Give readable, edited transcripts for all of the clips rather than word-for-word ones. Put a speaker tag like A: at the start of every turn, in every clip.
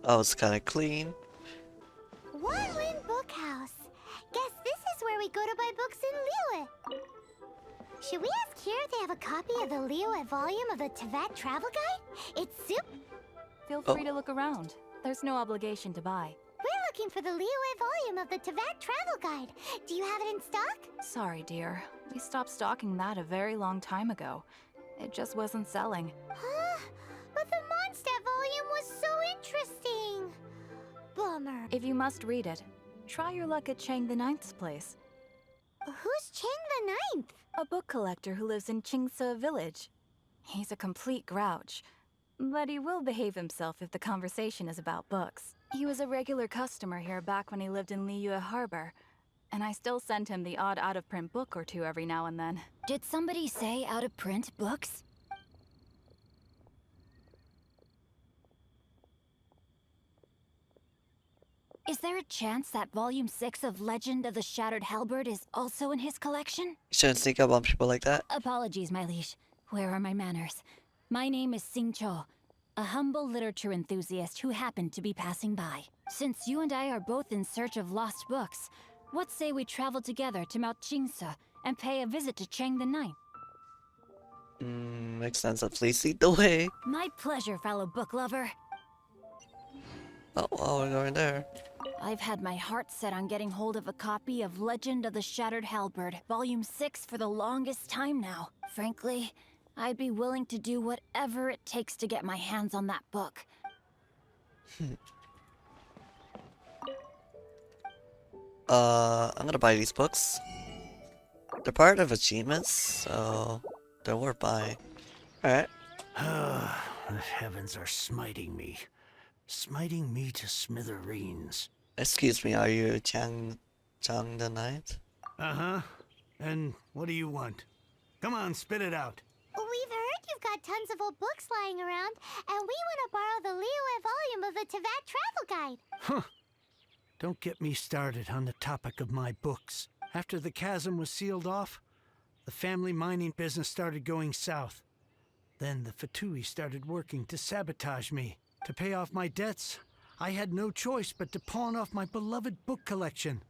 A: Oh, it's kind of clean.
B: One Win Bookhouse. Guess this is where we go to buy books in Liyue. Should we ask here if they have a copy of the Liyue volume of the Teyvat Travel Guide? It's super.
C: Feel free to look around. There's no obligation to buy.
B: We're looking for the Liyue volume of the Teyvat Travel Guide. Do you have it in stock?
C: Sorry, dear. We stopped stocking that a very long time ago. It just wasn't selling.
B: Huh? But the Mondstadt volume was so interesting. Bummer.
C: If you must read it, try your luck at Chang the Ninth's place.
B: Who's Chang the Ninth?
C: A book collector who lives in Chingsa village. He's a complete grouch, but he will behave himself if the conversation is about books. He was a regular customer here back when he lived in Liyue Harbor, and I still send him the odd out-of-print book or two every now and then.
D: Did somebody say out-of-print books? Is there a chance that Volume 6 of Legend of the Shattered Halberd is also in his collection?
A: You shouldn't sneak up on people like that.
D: Apologies, my liege. Where are my manners? My name is Sing Cho, a humble literature enthusiast who happened to be passing by. Since you and I are both in search of lost books, what say we travel together to Mount Chingsa and pay a visit to Chang the Ninth?
A: Makes sense. Please lead the way.
D: My pleasure, fellow book lover.
A: Oh, well, we're going there.
D: I've had my heart set on getting hold of a copy of Legend of the Shattered Halberd, Volume 6 for the longest time now. Frankly, I'd be willing to do whatever it takes to get my hands on that book.
A: I'm gonna buy these books. They're part of achievements, so they're worth buying. Alright.
E: The heavens are smiting me. Smiting me to smithereens.
A: Excuse me, are you Chang the Ninth?
E: Uh-huh. And what do you want? Come on, spit it out.
B: We've heard you've got tons of old books lying around, and we want to borrow the Liyue volume of the Teyvat Travel Guide.
E: Huh. Don't get me started on the topic of my books. After the chasm was sealed off, the family mining business started going south. Then the Fatui started working to sabotage me. To pay off my debts, I had no choice but to pawn off my beloved book collection.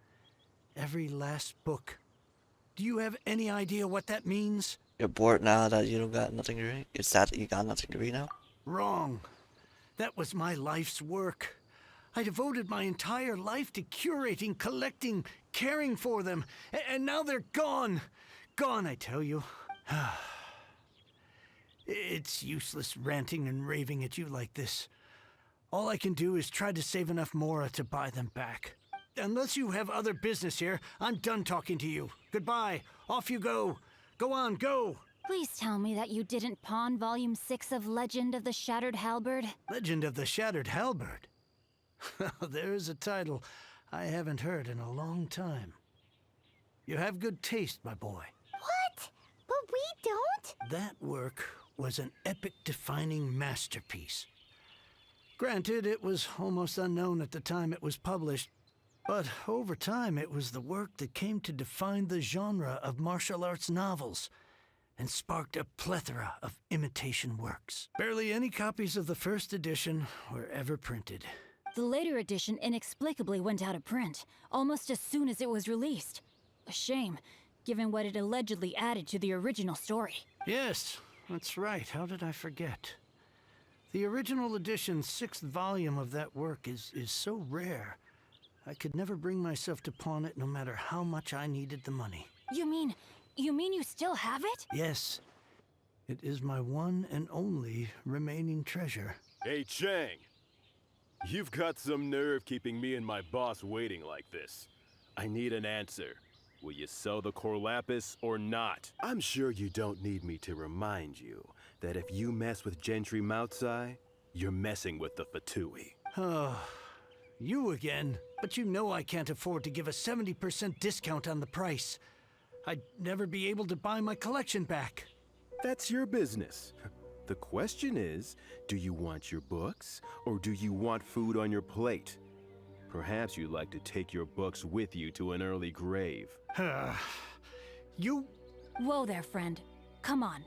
E: Every last book. Do you have any idea what that means?
A: You're bored now that you don't got nothing to read? It's sad that you got nothing to read now?
E: Wrong. That was my life's work. I devoted my entire life to curating, collecting, caring for them. And now they're gone. Gone, I tell you. It's useless ranting and raving at you like this. All I can do is try to save enough Mora to buy them back. Unless you have other business here, I'm done talking to you. Goodbye. Off you go. Go on, go.
D: Please tell me that you didn't pawn Volume 6 of Legend of the Shattered Halberd?
E: Legend of the Shattered Halberd. There's a title I haven't heard in a long time. You have good taste, my boy.
B: What? But we don't?
E: That work was an epic-defining masterpiece. Granted, it was almost unknown at the time it was published, but over time it was the work that came to define the genre of martial arts novels and sparked a plethora of imitation works. Barely any copies of the first edition were ever printed.
D: The later edition inexplicably went out of print, almost as soon as it was released. A shame, given what it allegedly added to the original story.
E: Yes, that's right. How did I forget? The original edition's 6th volume of that work is so rare, I could never bring myself to pawn it no matter how much I needed the money.
D: You mean you still have it?
E: Yes. It is my one and only remaining treasure.
F: Hey, Chang. You've got some nerve keeping me and my boss waiting like this. I need an answer. Will you sell the Corlapis or not? I'm sure you don't need me to remind you that if you mess with Gentry Moutsai, you're messing with the Fatui.
E: Oh, you again. But you know I can't afford to give a 70% discount on the price. I'd never be able to buy my collection back.
F: That's your business. The question is, do you want your books, or do you want food on your plate? Perhaps you'd like to take your books with you to an early grave.
E: You...
D: Whoa there, friend. Come on.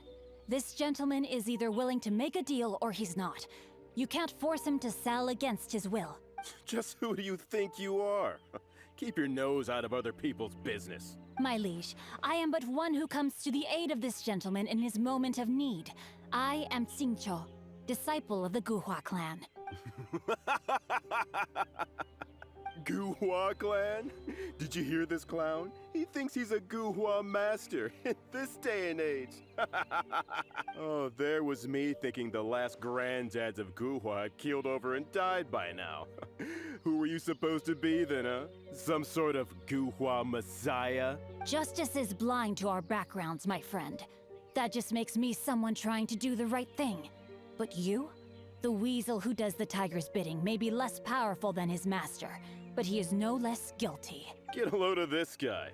D: This gentleman is either willing to make a deal or he's not. You can't force him to sell against his will.
F: Just who do you think you are? Keep your nose out of other people's business.
D: My liege, I am but one who comes to the aid of this gentleman in his moment of need. I am Xingqiu, disciple of the Guhua clan.
F: Guhua clan? Did you hear this clown? He thinks he's a Guhua master in this day and age. Oh, there was me thinking the last granddads of Guhua had keeled over and died by now. Who were you supposed to be then, huh? Some sort of Guhua messiah?
D: Justice is blind to our backgrounds, my friend. That just makes me someone trying to do the right thing. But you? The weasel who does the tiger's bidding may be less powerful than his master, but he is no less guilty.
F: Get a load of this guy.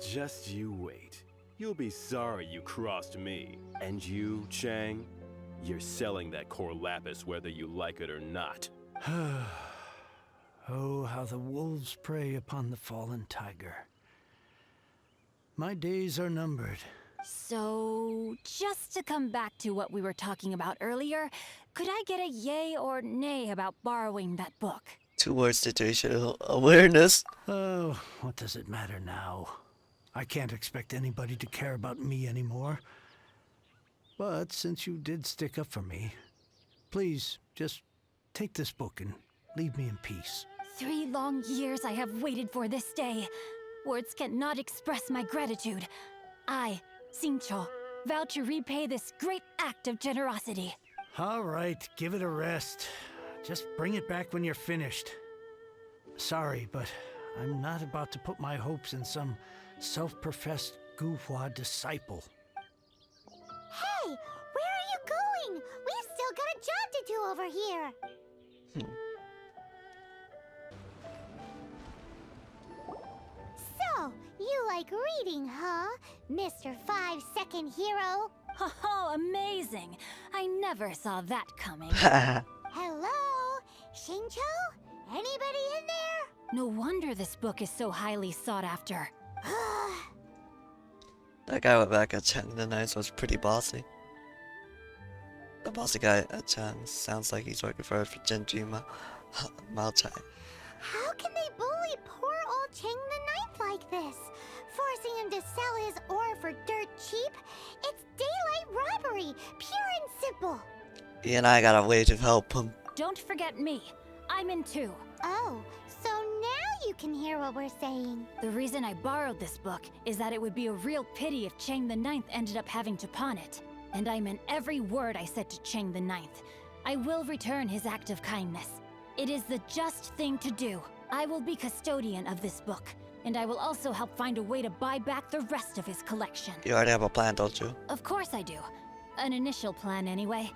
F: Just you wait. You'll be sorry you crossed me. And you, Chang, you're selling that core lapis whether you like it or not.
E: Oh, how the wolves prey upon the fallen tiger. My days are numbered.
D: So, just to come back to what we were talking about earlier, could I get a yay or nay about borrowing that book?
A: 2 words: situational awareness.
E: Oh, what does it matter now? I can't expect anybody to care about me anymore. But since you did stick up for me, please just take this book and leave me in peace.
D: 3 long years I have waited for this day. Words cannot express my gratitude. I, Xingqiu, vow to repay this great act of generosity.
E: All right, give it a rest. Just bring it back when you're finished. Sorry, but I'm not about to put my hopes in some self-professed Guhua disciple.
B: Hey, where are you going? We've still got a job to do over here. So, you like reading, huh, Mr. 5-second hero?
D: Oh, amazing! I never saw that coming.
B: Hello? Xingqiu? Anybody in there?
D: No wonder this book is so highly sought after.
A: That guy with back at Chang the Nice was pretty bossy. The bossy guy at Chang sounds like he's working for Genshin Mao Chai.
B: How can they bully poor old Chang the Ninth like this? Forcing him to sell his ore for dirt cheap? It's daylight robbery, pure and simple.
A: He and I got a way to help him.
D: Don't forget me. I'm in too.
B: Oh, so now you can hear what we're saying.
D: The reason I borrowed this book is that it would be a real pity if Chang the Ninth ended up having to pawn it. And I meant every word I said to Chang the Ninth. I will return his act of kindness. It is the just thing to do. I will be custodian of this book, and I will also help find a way to buy back the rest of his collection.
A: You already have a plan, don't you?
D: Of course I do. An initial plan anyway.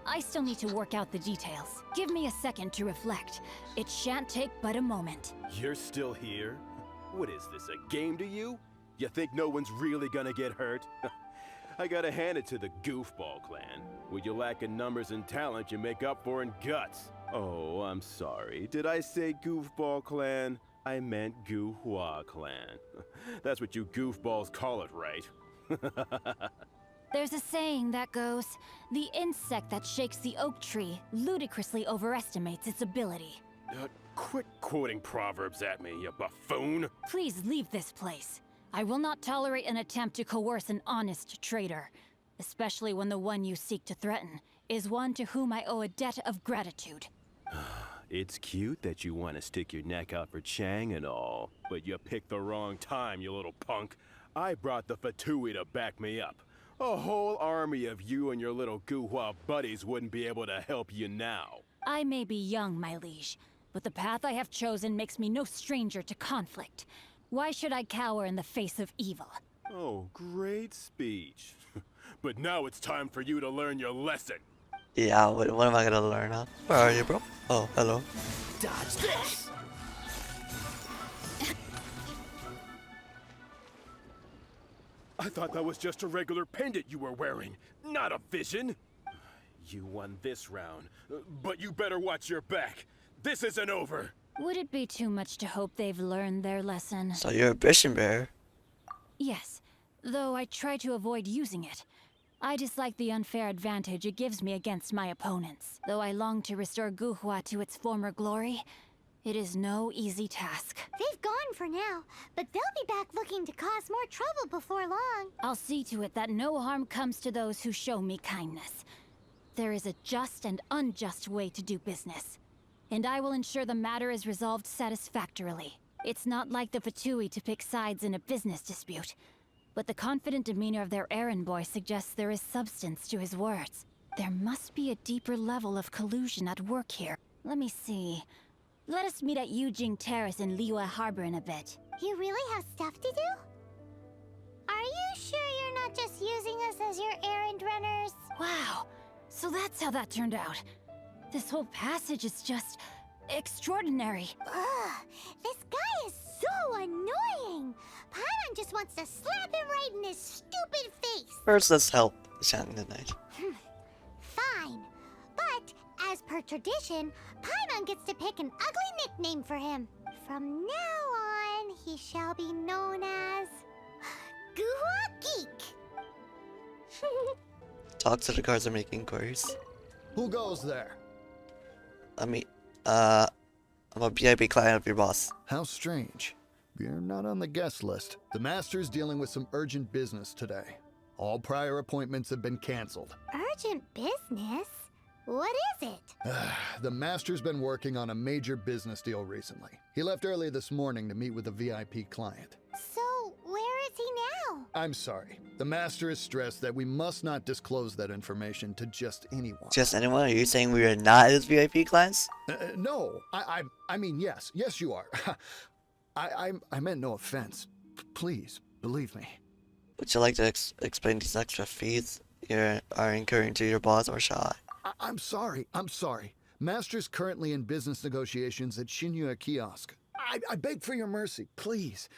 D: I still need to work out the details. Give me a second to reflect. It shan't take but a moment.
F: You're still here? What is this, a game to you? You think no one's really gonna get hurt? I gotta hand it to the Goofball clan. What you lack in numbers and talent, you make up for in guts. Oh, I'm sorry. Did I say Goofball clan? I meant Guhua clan. That's what you goofballs call it, right?
D: There's a saying that goes, the insect that shakes the oak tree ludicrously overestimates its ability.
F: Quit quoting proverbs at me, you buffoon!
D: Please leave this place. I will not tolerate an attempt to coerce an honest trader, especially when the one you seek to threaten is one to whom I owe a debt of gratitude.
F: It's cute that you want to stick your neck out for Chang and all, but you picked the wrong time, you little punk. I brought the Fatui to back me up. A whole army of you and your little Guhua buddies wouldn't be able to help you now.
D: I may be young, my liege, but the path I have chosen makes me no stranger to conflict. Why should I cower in the face of evil?
F: Oh, great speech. But now it's time for you to learn your lesson.
A: Yeah, what am I gonna learn, huh? Where are you, bro? Oh, hello.
F: Dodge this! I thought that was just a regular pendant you were wearing, not a vision. You won this round, but you better watch your back. This isn't over.
D: Would it be too much to hope they've learned their lesson?
A: So you're a vision bearer.
D: Yes, though I try to avoid using it. I dislike the unfair advantage it gives me against my opponents. Though I long to restore Guhua to its former glory, it is no easy task.
B: They've gone for now, but they'll be back looking to cause more trouble before long.
D: I'll see to it that no harm comes to those who show me kindness. There is a just and unjust way to do business, and I will ensure the matter is resolved satisfactorily. It's not like the Fatui to pick sides in a business dispute, but the confident demeanor of their errand boy suggests there is substance to his words. There must be a deeper level of collusion at work here. Let me see. Let us meet at Yujing Terrace in Liyue Harbor in a bit.
B: You really have stuff to do? Are you sure you're not just using us as your errand runners?
D: Wow, so that's how that turned out. This whole passage is just extraordinary.
B: Ugh, this guy is so annoying! Paimon just wants to slap him right in his stupid face!
A: First, let's help Shannon the Knight.
B: Fine. But, as per tradition, Paimon gets to pick an ugly nickname for him. From now on, he shall be known as... Guhua Geek!
A: Talk to the guards and make inquiries.
G: Who goes there?
A: I'm a VIP client of your boss.
G: How strange. You're not on the guest list. The Master's dealing with some urgent business today. All prior appointments have been canceled.
B: Urgent business? What is it?
G: The Master's been working on a major business deal recently. He left early this morning to meet with a VIP client.
B: So, where is he now?
G: I'm sorry. The Master is stressed that we must not disclose that information to just anyone.
A: Just anyone? Are you saying we are not his VIP clients?
G: No. I mean, yes. Yes, you are. I meant no offense. Please, believe me.
A: Would you like to explain these extra fees you are incurring to your boss, or shall I?
G: I'm sorry. Master's currently in business negotiations at Shinyue Kiosk. I beg for your mercy, please.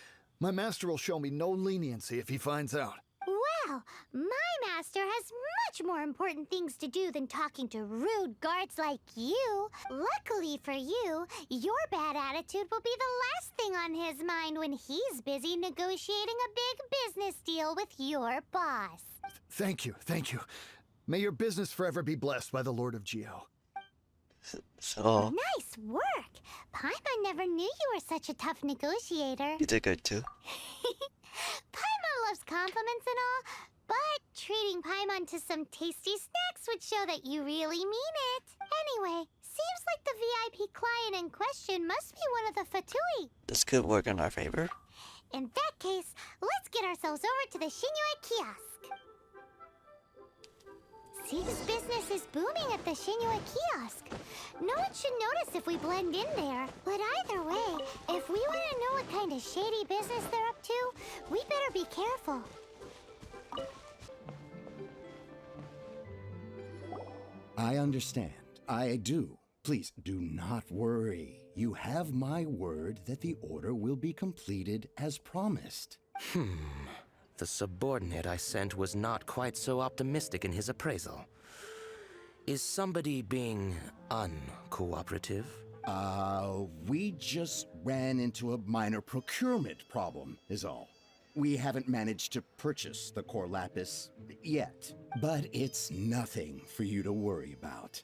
G: My master will show me no leniency if he finds out.
B: Well, my master has much more important things to do than talking to rude guards like you. Luckily for you, your bad attitude will be the last thing on his mind when he's busy negotiating a big business deal with your boss.
G: Thank you. May your business forever be blessed by the Lord of Geo.
A: So,
B: Nice work! Paimon never knew you were such a tough negotiator.
A: you did good too.
B: Paimon loves compliments and all, but treating Paimon to some tasty snacks would show that you really mean it. Anyway, seems like the VIP client in question must be one of the Fatui.
A: This could work in our favor.
B: In that case, let's get ourselves over to the Shinyue Kiosk. Seems business is booming at the Shinyue Kiosk. No one should notice if we blend in there. But either way, if we want to know what kind of shady business they're up to, we better be careful.
H: I understand. I do. Please do not worry. You have my word that the order will be completed as promised.
I: The subordinate I sent was not quite so optimistic in his appraisal. Is somebody being uncooperative?
H: We just ran into a minor procurement problem, is all. We haven't managed to purchase the core lapis yet. But it's nothing for you to worry about.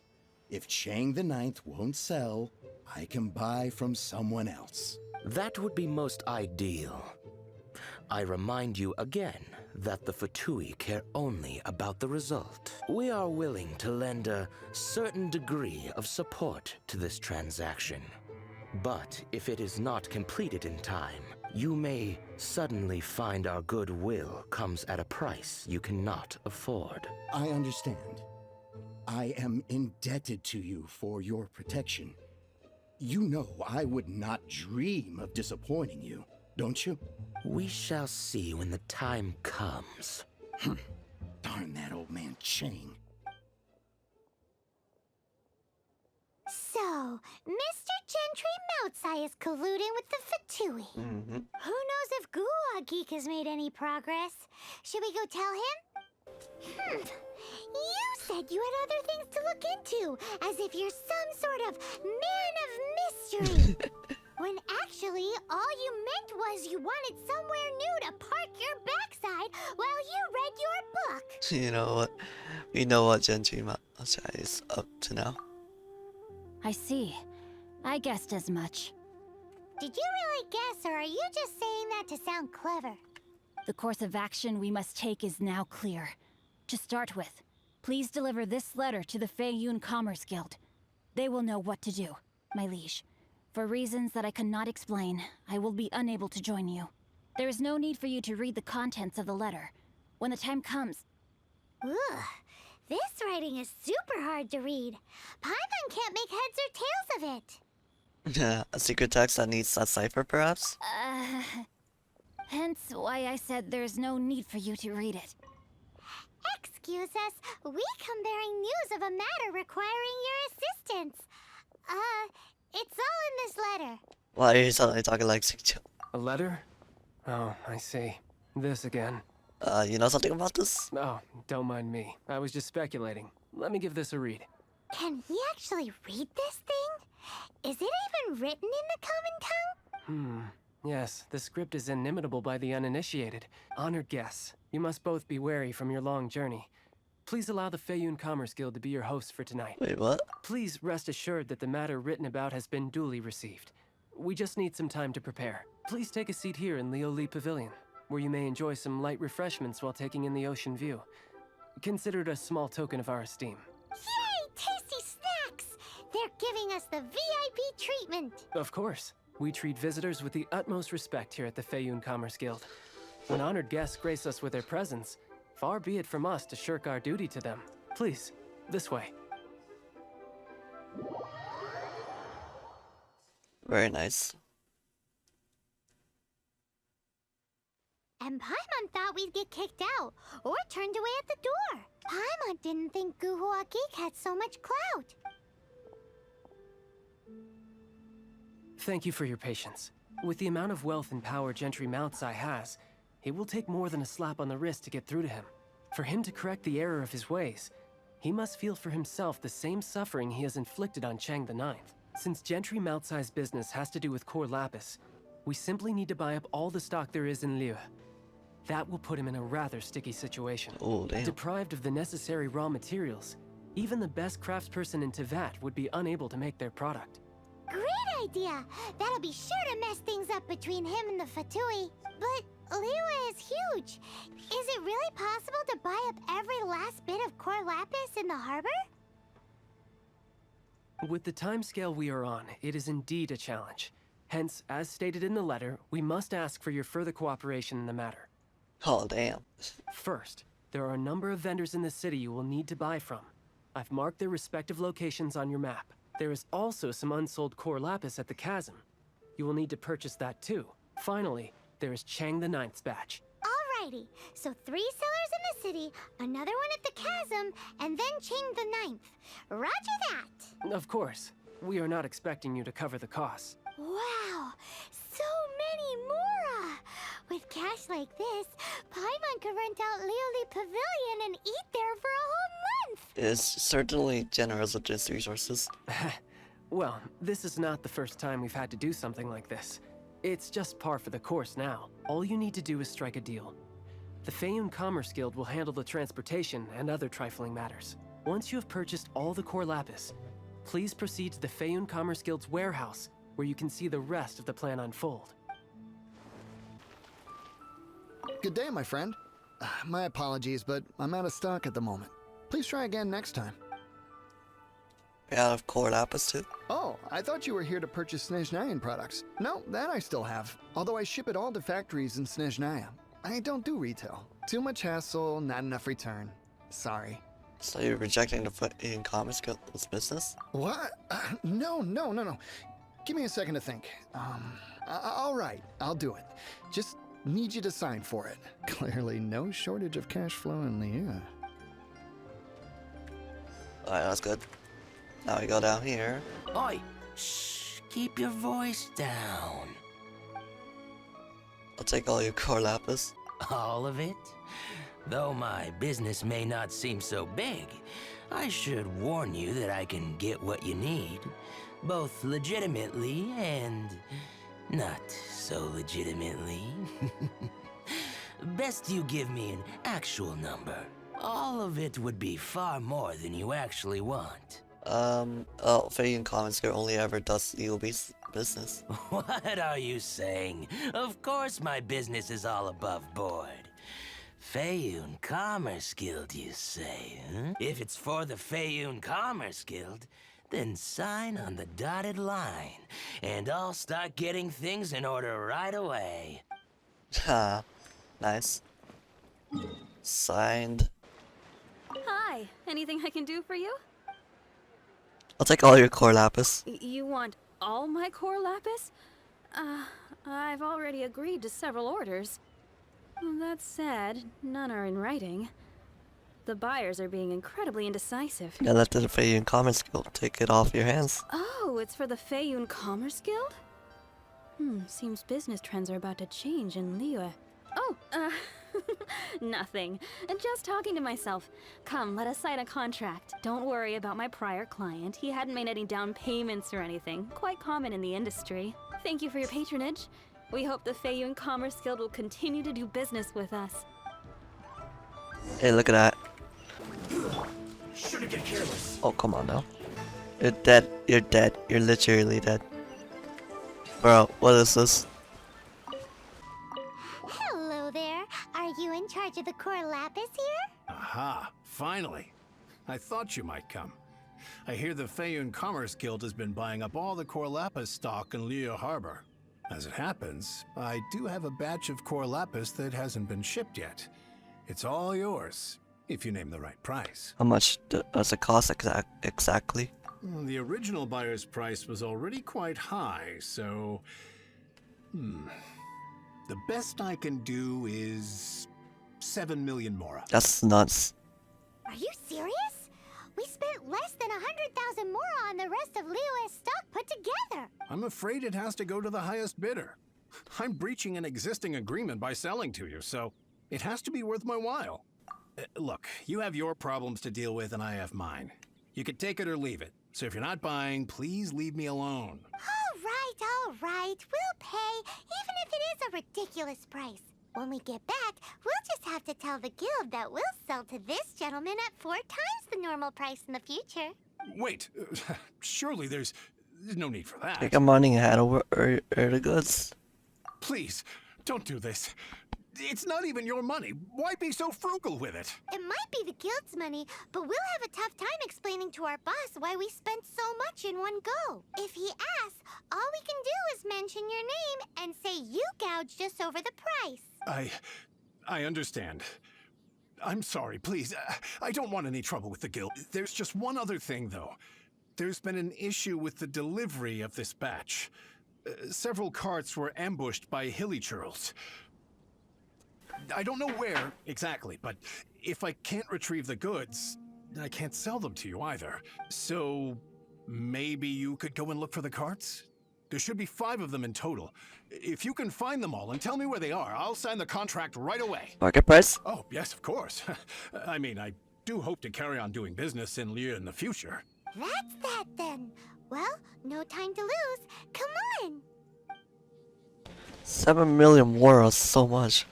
H: If Chang the Ninth won't sell, I can buy from someone else.
I: That would be most ideal. I remind you again that the Fatui care only about the result. We are willing to lend a certain degree of support to this transaction. But if it is not completed in time, you may suddenly find our goodwill comes at a price you cannot afford.
H: I understand. I am indebted to you for your protection. You know I would not dream of disappointing you, don't you?
I: We shall see when the time comes.
H: Darn that old man Chang.
B: So, Mr. Gentry Moutsai is colluding with the Fatui. Who knows if Guhua Geek has made any progress? Should we go tell him? You said you had other things to look into, as if you're some sort of man of mystery. when actually all you meant was you wanted somewhere new to park your backside while you read your book.
A: You know what? We know what Genshin Matcha is up to now.
D: I see. I guessed as much.
B: Did you really guess, or are you just saying that to sound clever?
D: The course of action we must take is now clear. To start with, please deliver this letter to the Feiyun Commerce Guild. They will know what to do, my liege. For reasons that I cannot explain, I will be unable to join you. There is no need for you to read the contents of the letter. When the time comes...
B: Ugh, this writing is super hard to read. Paimon can't make heads or tails of it.
A: Yeah, a secret text that needs a cipher, perhaps?
D: Hence why I said there's no need for you to read it.
B: Excuse us, we come bearing news of a matter requiring your assistance. It's all in this letter.
A: Why are you suddenly talking like Singcho?
J: A letter? Oh, I see. This again.
A: You know something about this?
J: Oh, don't mind me. I was just speculating. Let me give this a read.
B: Can we actually read this thing? Is it even written in the common tongue?
J: Yes, the script is inimitable by the uninitiated. Honored guests, you must both be wary from your long journey. Please allow the Feiyun Commerce Guild to be your host for tonight.
A: Wait, what?
J: Please rest assured that the matter written about has been duly received. We just need some time to prepare. Please take a seat here in Leo Lee Pavilion, where you may enjoy some light refreshments while taking in the ocean view. Consider it a small token of our esteem.
B: Yay! Tasty snacks! They're giving us the VIP treatment.
J: Of course. We treat visitors with the utmost respect here at the Feiyun Commerce Guild. When honored guests grace us with their presence, far be it from us to shirk our duty to them. Please, this way.
A: Very nice.
B: And Paimon thought we'd get kicked out, or turned away at the door. Paimon didn't think Guhua Geek had so much clout.
J: Thank you for your patience. With the amount of wealth and power Gentry Moutsai has, it will take more than a slap on the wrist to get through to him. For him to correct the error of his ways, he must feel for himself the same suffering he has inflicted on Chang the Ninth. Since Gentry Moutsai's business has to do with core lapis, we simply need to buy up all the stock there is in Liyue. That will put him in a rather sticky situation.
A: Oh, damn.
J: Deprived of the necessary raw materials, even the best craftsperson in Teyvat would be unable to make their product.
B: Great idea! That'll be sure to mess things up between him and the Fatui. But Liyue is huge. Is it really possible to buy up every last bit of core lapis in the harbor?
J: With the timescale we are on, it is indeed a challenge. Hence, as stated in the letter, we must ask for your further cooperation in the matter.
A: Oh, damn.
J: First, there are a number of vendors in the city you will need to buy from. I've marked their respective locations on your map. There is also some unsold core lapis at the chasm. You will need to purchase that too. Finally, there is Chang the Ninth's batch.
B: Alrighty, so 3 sellers in the city, another one at the chasm, and then Chang the Ninth. Roger that!
J: Of course, we are not expecting you to cover the costs.
B: Wow, so many more! With cash like this, Paimon could rent out Lioli Pavilion and eat there for a whole month!
A: It's certainly generous with its resources.
J: Well, this is not the first time we've had to do something like this. It's just par for the course now. All you need to do is strike a deal. The Feiyun Commerce Guild will handle the transportation and other trifling matters. Once you have purchased all the core lapis, please proceed to the Feiyun Commerce Guild's warehouse, where you can see the rest of the plan unfold.
G: Good day, my friend. My apologies, but I'm out of stock at the moment. Please try again next time.
A: We're out of core lapis too.
G: Oh, I thought you were here to purchase Snezhnayan products. No, that I still have. Although I ship it all to factories in Snezhnaya. I don't do retail. Too much hassle, not enough return. Sorry.
A: So you're rejecting the Feiyun Commerce Guild's business?
G: What? No. Give me a second to think. All right, I'll do it. Just need you to sign for it. Clearly no shortage of cash flow in Liyue.
A: Alright, that's good. Now we go down here.
I: Oi! Shh! Keep your voice down.
A: I'll take all your core lapis.
I: All of it? Though my business may not seem so big, I should warn you that I can get what you need. both legitimately and not so legitimately. Best you give me an actual number. All of it would be far more than you actually want.
A: Oh, Faye Commons Girl only ever does legal business.
I: What are you saying? Of course my business is all above board. Fayoun Commerce Guild, you say, huh? If it's for the Fayoun Commerce Guild, then sign on the dotted line, and I'll start getting things in order right away.
A: Ha, nice. Signed.
C: Hi, anything I can do for you?
A: I'll take all your core lapis.
C: You want all my core lapis? I've already agreed to several orders. That said, none are in writing. The buyers are being incredibly indecisive.
A: I left it to Faye Commons Guild. Take it off your hands.
C: Oh, it's for the Fayoun Commerce Guild? Seems business trends are about to change in Liyue. Oh, nothing. Just talking to myself. Come, let us sign a contract. Don't worry about my prior client. He hadn't made any down payments or anything. Quite common in the industry. Thank you for your patronage. We hope the Fayoun Commerce Guild will continue to do business with us.
A: Hey, look at that.
H: Shouldn't get careless.
A: Oh, come on now. You're dead. You're dead. You're literally dead. Bro, what is this?
B: Hello there. Are you in charge of the core lapis here?
K: Aha, finally. I thought you might come. I hear the Fayoun Commerce Guild has been buying up all the core lapis stock in Liyue Harbor. As it happens, I do have a batch of core lapis that hasn't been shipped yet. It's all yours, if you name the right price.
A: How much does it cost exactly?
K: The original buyer's price was already quite high, so... The best I can do is 7 million mora.
A: That's nuts.
B: Are you serious? We spent less than 100,000 mora on the rest of Liyue's stock put together.
K: I'm afraid it has to go to the highest bidder. I'm breaching an existing agreement by selling to you, so it has to be worth my while. Look, you have your problems to deal with and I have mine. You could take it or leave it. So if you're not buying, please leave me alone.
B: All right. We'll pay, even if it is a ridiculous price. When we get back, we'll just have to tell the guild that we'll sell to this gentleman at 4 times the normal price in the future.
K: Wait, surely there's no need for that.
A: Take a money and hand over the goods.
K: Please, don't do this. It's not even your money. Why be so frugal with it?
B: It might be the guild's money, but we'll have a tough time explaining to our boss why we spent so much in one go. If he asks, all we can do is mention your name and say you gouged us over the price.
K: I understand. I'm sorry, please. I don't want any trouble with the guild. There's just one other thing, though. There's been an issue with the delivery of this batch. Several carts were ambushed by hilly churls. I don't know where exactly, but if I can't retrieve the goods, I can't sell them to you either. So maybe you could go and look for the carts? There should be 5 of them in total. If you can find them all and tell me where they are, I'll sign the contract right away.
A: Market price?
K: Oh, yes, of course. I mean, I do hope to carry on doing business in Liyue in the future.
B: That's that then. Well, no time to lose. Come on.
A: 7 million euros, so much.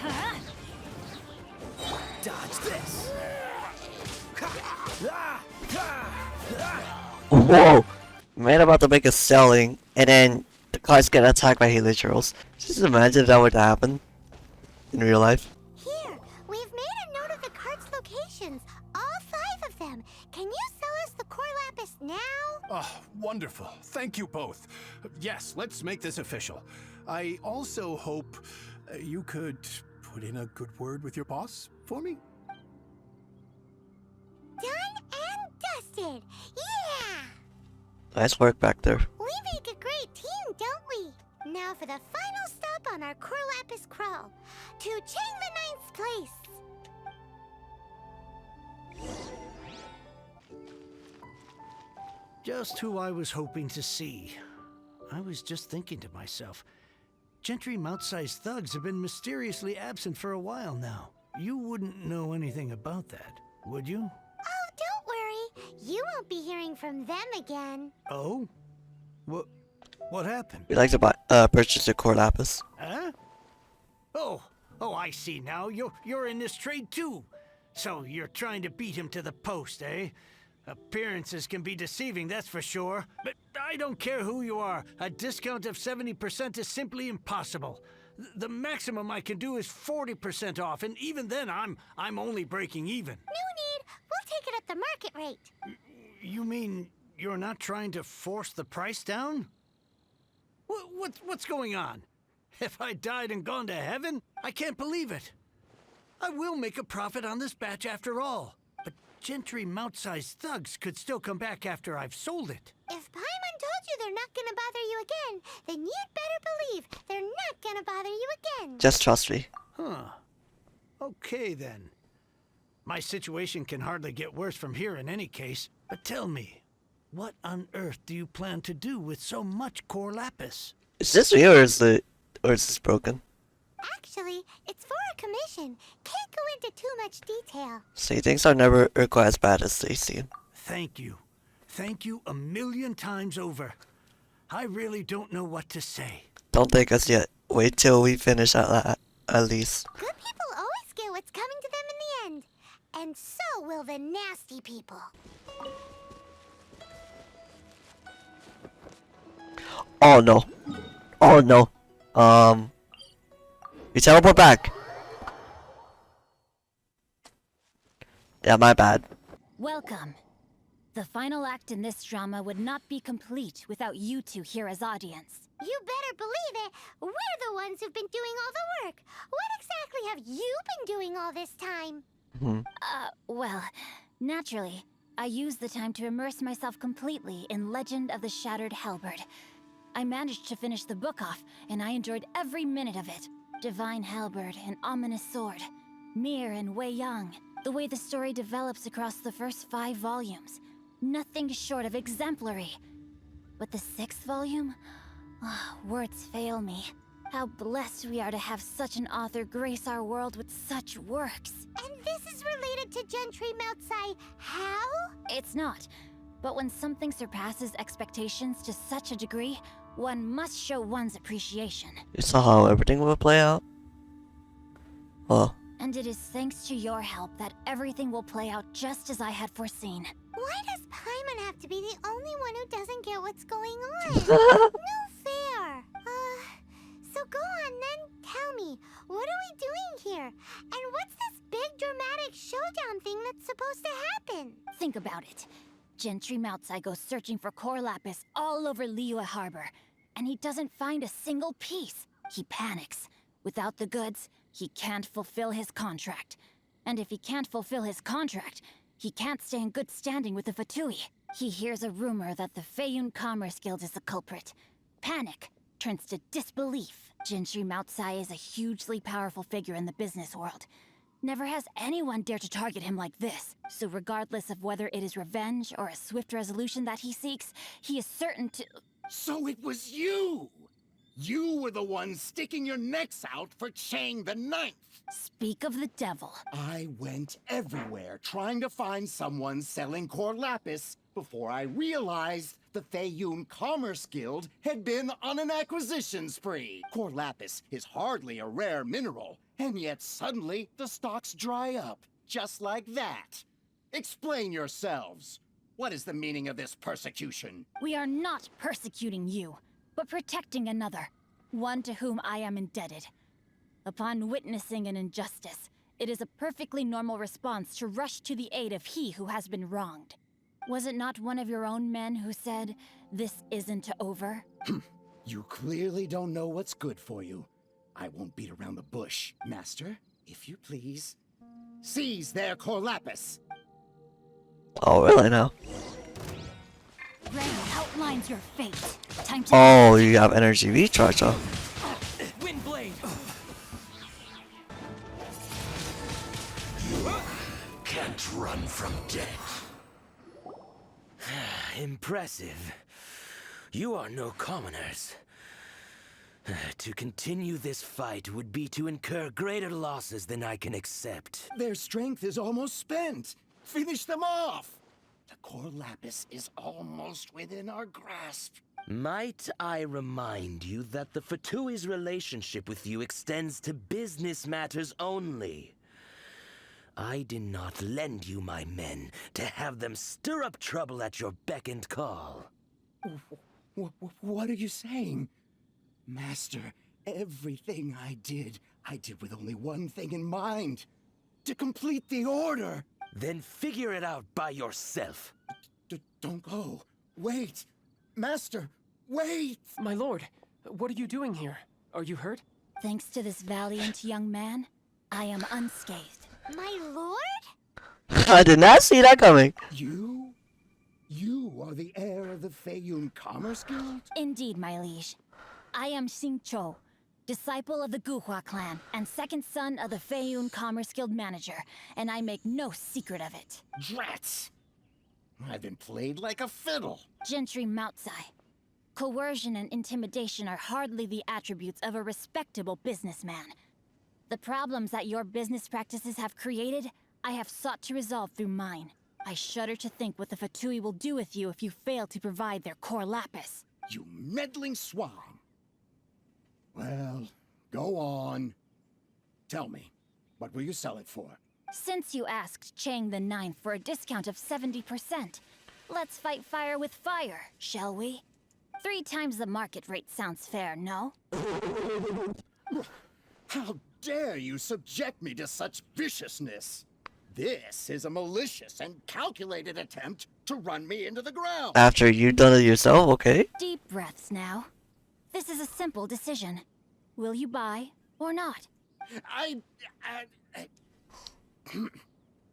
J: Dodge this.
A: Whoa! Man about to make a selling, and then the cars get attacked by helichurls. Just imagine if that would happen in real life.
B: Here, we've made a note of the cart's locations. All 5 of them. Can you sell us the core lapis now?
K: Oh, wonderful. Thank you both. Yes, let's make this official. I also hope you could put in a good word with your boss for me.
B: Done and dusted. Yeah!
A: Nice work back there.
B: We make a great team, don't we? Now for the final stop on our core lapis crawl. To Chang the Ninth's place.
E: Just who I was hoping to see. I was just thinking to myself, Gentry Mount-sized thugs have been mysteriously absent for a while now. You wouldn't know anything about that, would you?
B: Oh, don't worry. You won't be hearing from them again.
E: Oh? What happened?
A: We like to buy, purchase a core lapis.
E: Huh? Oh, I see now. You're in this trade too. So you're trying to beat him to the post, eh? Appearances can be deceiving, that's for sure. But I don't care who you are. A discount of 70% is simply impossible. The maximum I can do is 40% off, and even then I'm only breaking even.
B: No need. We'll take it at the market rate.
E: You mean you're not trying to force the price down? What's going on? Have I died and gone to heaven? I can't believe it. I will make a profit on this batch after all. But gentry mount-sized thugs could still come back after I've sold it.
B: If Paimon told you they're not gonna bother you again, then you'd better believe they're not gonna bother you again.
A: Just trust me.
E: Huh. Okay then. My situation can hardly get worse from here in any case. But tell me, what on earth do you plan to do with so much core lapis?
A: Is this real or is this broken?
B: Actually, it's for a commission. Can't go into too much detail.
A: See, things are never quite as bad as they seem.
E: Thank you. Thank you a million times over. I really don't know what to say.
A: Don't thank us yet. Wait till we finish at least.
B: Good people always get what's coming to them in the end. And so will the nasty people.
A: Oh no. Oh no. We teleport back. Yeah, my bad.
D: Welcome. The final act in this drama would not be complete without you two here as audience.
B: You better believe it. We're the ones who've been doing all the work. What exactly have you been doing all this time?
D: Well, naturally, I used the time to immerse myself completely in Legend of the Shattered Halberd. I managed to finish the book off, and I enjoyed every minute of it. Divine Halberd, an ominous sword. Mir and Wei Yang. The way the story develops across the first 5 volumes. Nothing short of exemplary. But the 6th volume? Words fail me. How blessed we are to have such an author grace our world with such works.
B: And this is related to Gentry Moutsai how?
D: It's not. But when something surpasses expectations to such a degree, one must show one's appreciation.
A: You saw how everything will play out? Well.
D: And it is thanks to your help that everything will play out just as I had foreseen.
B: Why does Paimon have to be the only one who doesn't get what's going on? No fair. So go on then, tell me, what are we doing here? And what's this big dramatic showdown thing that's supposed to happen?
D: Think about it. Gentry Moutsai goes searching for core lapis all over Liyue Harbor, and he doesn't find a single piece. He panics. Without the goods, he can't fulfill his contract. And if he can't fulfill his contract, he can't stay in good standing with the Fatui. He hears a rumor that the Feiyun Commerce Guild is the culprit. Panic turns to disbelief. Gentry Moutsai is a hugely powerful figure in the business world. Never has anyone dared to target him like this. So regardless of whether it is revenge or a swift resolution that he seeks, he is certain to...
H: So it was you! You were the one sticking your necks out for Chang the Ninth.
D: Speak of the devil.
H: I went everywhere trying to find someone selling core lapis before I realized the Feiyun Commerce Guild had been on an acquisition spree. Core lapis is hardly a rare mineral, and yet suddenly the stocks dry up, just like that. Explain yourselves. What is the meaning of this persecution?
D: We are not persecuting you, but protecting another, one to whom I am indebted. Upon witnessing an injustice, it is a perfectly normal response to rush to the aid of he who has been wronged. Was it not one of your own men who said, "This isn't over"?
H: You clearly don't know what's good for you. I won't beat around the bush. Master, if you please, seize their core lapis.
A: Oh, really now?
D: Rain outlines your fate. Time to...
A: Oh, you have energy recharge, huh?
J: Windblade!
I: Can't run from death. Impressive. You are no commoners. To continue this fight would be to incur greater losses than I can accept.
H: Their strength is almost spent. Finish them off! The core lapis is almost within our grasp.
I: Might I remind you that the Fatui's relationship with you extends to business matters only? I did not lend you my men to have them stir up trouble at your beck and call.
H: What are you saying? Master, everything I did with only one thing in mind. To complete the order.
I: Then figure it out by yourself.
H: Don't go. Wait. Master, wait!
J: My lord, what are you doing here? Are you hurt?
D: Thanks to this valiant young man, I am unscathed.
B: My lord?
A: I did not see that coming.
H: You? You are the heir of the Feiyun Commerce Guild?
D: Indeed, my liege. I am Xingqiu, disciple of the Guhua clan and second son of the Feiyun Commerce Guild manager, and I make no secret of it.
H: Drats! I've been played like a fiddle.
D: Gentry Moutsai. Coercion and intimidation are hardly the attributes of a respectable businessman. The problems that your business practices have created, I have sought to resolve through mine. I shudder to think what the Fatui will do with you if you fail to provide their core lapis.
H: You meddling swine. Well, go on. Tell me, what will you sell it for?
D: Since you asked Chang the Ninth for a discount of 70%, let's fight fire with fire, shall we? 3 times the market rate sounds fair, no?
H: How dare you subject me to such viciousness? This is a malicious and calculated attempt to run me into the ground.
A: After you've done it yourself, okay?
D: Deep breaths now. This is a simple decision. Will you buy or not?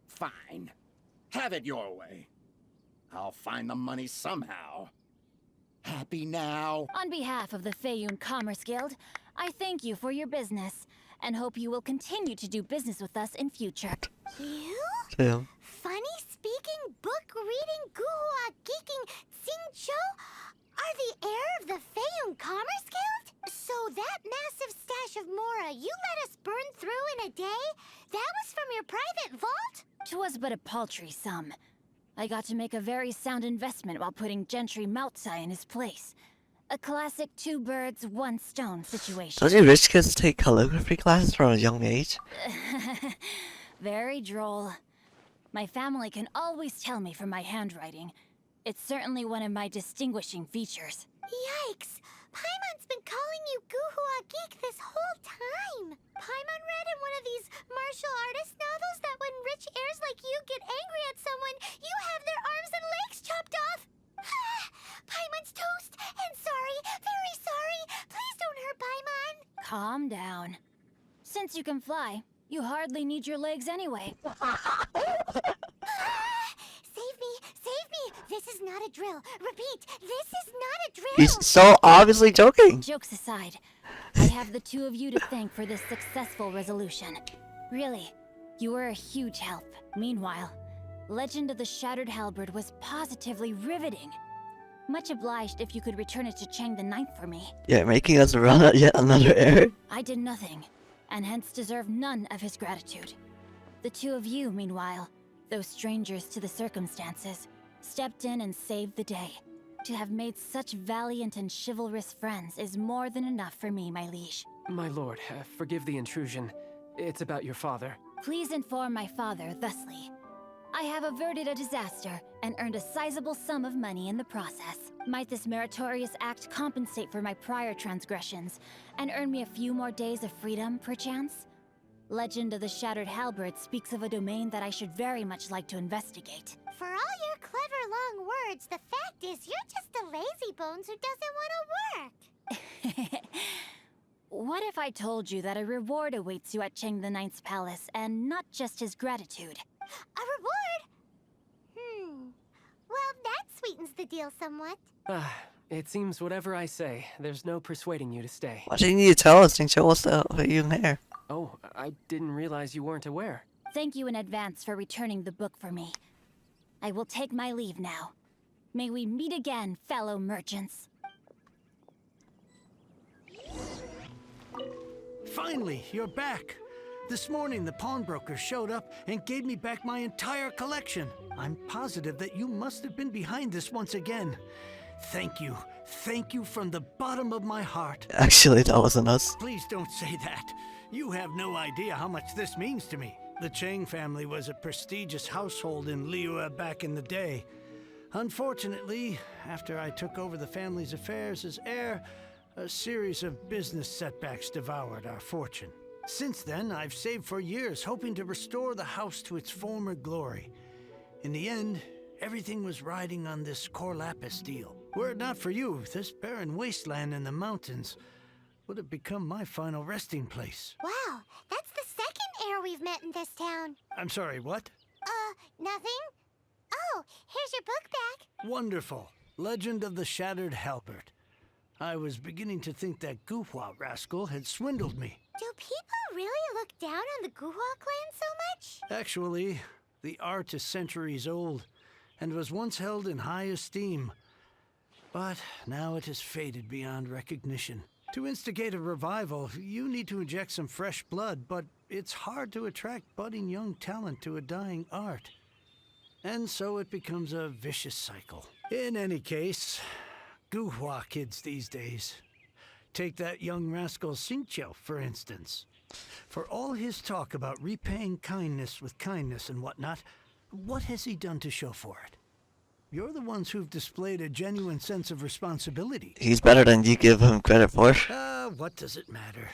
H: Fine. Have it your way. I'll find the money somehow. Happy now?
D: On behalf of the Feiyun Commerce Guild, I thank you for your business, and hope you will continue to do business with us in future.
B: You?
A: Damn.
B: Funny speaking, book reading, guhua geeking Xingqiu are the heir of the Feiyun Commerce Guild? So that massive stash of Mora you let us burn through in a day? That was from your private vault?
D: 'Twas but a paltry sum. I got to make a very sound investment while putting Gentry Moutsai in his place. A classic 2 birds, 1 stone situation.
A: Don't you rich kids take calligraphy classes from a young age?
D: Very droll. My family can always tell me from my handwriting. It's certainly one of my distinguishing features.
B: Yikes! Paimon's been calling you Guhua Geek this whole time. Paimon read in one of these martial artist novels that when rich heirs like you get angry at someone, you have their arms and legs chopped off. Paimon's toast, and sorry, very sorry. Please don't hurt Paimon.
D: Calm down. Since you can fly, you hardly need your legs anyway.
B: Save me, save me. This is not a drill. Repeat, this is not a drill.
A: He's so obviously joking.
D: Jokes aside, I have the 2 of you to thank for this successful resolution. Really, you were a huge help. Meanwhile, Legend of the Shattered Halberd was positively riveting. Much obliged if you could return it to Chang the Ninth for me.
A: Yeah, making us run at yet another error.
D: I did nothing, and hence deserve none of his gratitude. The 2 of you, meanwhile, though strangers to the circumstances, stepped in and saved the day. To have made such valiant and chivalrous friends is more than enough for me, my liege.
J: My lord, forgive the intrusion. It's about your father.
D: Please inform my father thusly. I have averted a disaster and earned a sizable sum of money in the process. Might this meritorious act compensate for my prior transgressions and earn me a few more days of freedom, perchance? Legend of the Shattered Halberd speaks of a domain that I should very much like to investigate.
B: For all your clever long words, the fact is you're just a lazy bones who doesn't want to work.
D: What if I told you that a reward awaits you at Chang the Ninth's palace, and not just his gratitude?
B: A reward? Well, that sweetens the deal somewhat.
J: It seems whatever I say, there's no persuading you to stay.
A: Why do you need to tell us, Xingqiu? What's the you here?
J: Oh, I didn't realize you weren't aware.
D: Thank you in advance for returning the book for me. I will take my leave now. May we meet again, fellow merchants.
E: Finally, you're back. This morning, the pawnbroker showed up and gave me back my entire collection. I'm positive that you must have been behind this once again. Thank you. Thank you from the bottom of my heart.
A: Actually, that wasn't us.
E: Please don't say that. You have no idea how much this means to me. The Chang family was a prestigious household in Liyue back in the day. Unfortunately, after I took over the family's affairs as heir, a series of business setbacks devoured our fortune. Since then, I've saved for years, hoping to restore the house to its former glory. In the end, everything was riding on this Corlapis deal. Were it not for you, this barren wasteland in the mountains would have become my final resting place.
B: Wow, that's the second heir we've met in this town.
E: I'm sorry, what?
B: Nothing? Oh, here's your book back.
E: Wonderful. Legend of the Shattered Halberd. I was beginning to think that Guhua rascal had swindled me.
B: Do people really look down on the Guhua clan so much?
E: Actually, the art is centuries old and was once held in high esteem. But now it has faded beyond recognition. To instigate a revival, you need to inject some fresh blood, but it's hard to attract budding young talent to a dying art. And so it becomes a vicious cycle. In any case, Guhua kids these days. Take that young rascal Xingqiu, for instance. For all his talk about repaying kindness with kindness and whatnot, what has he done to show for it? You're the ones who've displayed a genuine sense of responsibility.
A: He's better than you give him credit for.
E: What does it matter?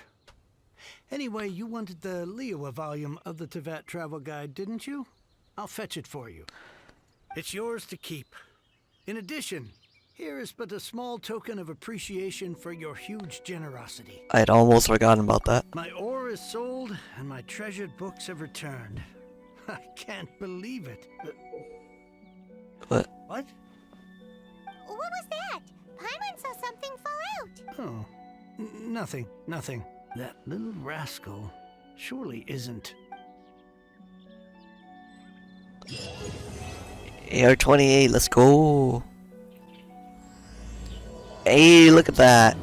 E: Anyway, you wanted the Liyue volume of the Teyvat Travel Guide, didn't you? I'll fetch it for you. It's yours to keep. In addition, here is but a small token of appreciation for your huge generosity.
A: I'd almost forgotten about that.
E: My ore is sold, and my treasured books have returned. I can't believe it.
A: What?
E: What?
B: What was that? Paimon saw something fall out.
E: Oh, nothing. That little rascal surely isn't.
A: Air 28, let's go. Hey, look at that.